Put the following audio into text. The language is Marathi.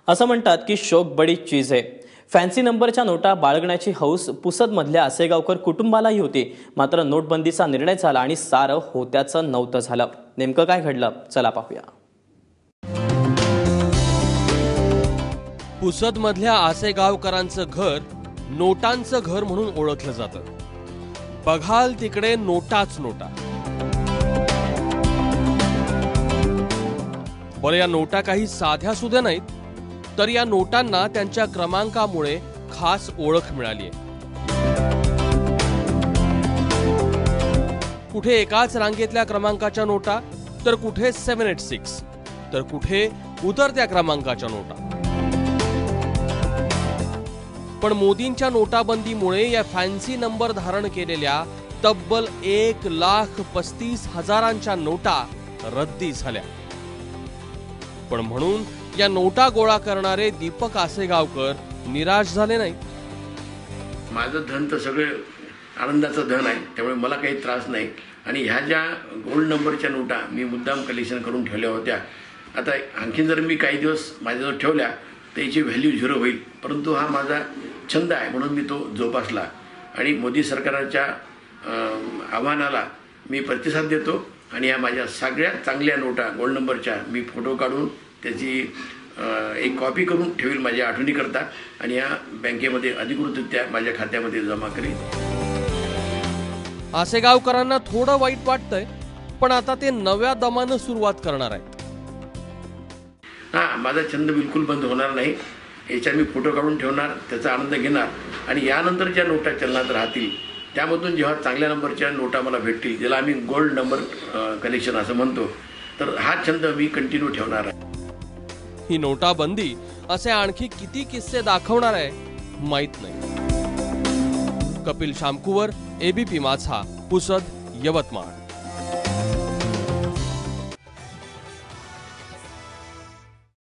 असं म्हणतात की शौक बडी चीज आहे। फॅन्सी नंबरच्या नोटा बाळगण्याची हौस पुसदमधल्या आसेगावकर कुटुंबालाही होती। मात्र नोटबंदीचा निर्णय झाला आणि सारं होत्याचं नव्हतं झालं। नेमकं काय घडलं, चला पाहूया। पुसदमधल्या आसेगावकरांचं घर नोटांचं घर म्हणून ओळखलं जातं। बघाल तिकडे नोटाच नोटा। बरं, या नोटा काही साध्या सुध्या नाहीत, तर या नोटांना त्यांच्या क्रमांकामुळे खास ओळख मिळाली आहे। कुठे एकाच रांगेतल्या क्रमांकाच्या नोटा, तर कुठे 786, तर कुठे उतरत्या क्रमांकाच्या नोटा। पण मोदींच्या नोटाबंदीमुळे या फॅन्सी नंबर धारण केलेल्या तब्बल 1,35,000 नोटा रद्दी झाल्या। पण म्हणून या नोटा गोळा करणारे दीपक आसेगावकर निराश झाले नाही। माझं धन तर सगळे आनंदाचं धन आहे, त्यामुळे मला काही त्रास नाही। आणि ह्या ज्या गोल्ड नंबरच्या नोटा मी मुद्दाम कलेक्शन करून ठेवल्या होत्या, आता आणखीन जर मी काही दिवस माझ्याजवळ ठेवल्या तर याची व्हॅल्यू 0 होईल। परंतु हा माझा छंद आहे म्हणून मी तो जोपासला आणि मोदी सरकारच्या आव्हानाला मी प्रतिसाद देतो। आणि या माझ्या सगळ्यात चांगल्या नोटा गोल्ड नंबरच्या मी फोटो काढून त्याची एक कॉपी करून ठेवील माझ्या आठवणीकरता आणि या बँकेमध्ये अधिकृतरित्या माझ्या खात्यामध्ये जमा करेन। आसेगावकरांना थोडं वाईट वाटतंय, पण आता ते नव्या दमानं सुरुवात करणार आहेत। माझा छंद बिलकुल बंद होणार नाही। याच्यात मी फोटो काढून ठेवणार, त्याचा आनंद घेणार आणि यानंतर ज्या नोटा चलनात राहतील त्यामधून जेव्हा चांगल्या नंबरच्या नोटा मला भेटतील, ज्याला आम्ही गोल्ड नंबर कलेक्शन असं म्हणतो, तर हा छंद मी कंटिन्यू ठेवणार आहे। ही नोटाबंदी असे आणखी किती किस्से दाखवणार आहे माहित नाही। कपिल शामकुवर, एबीपी माझा, पुसद, यवतमाळ।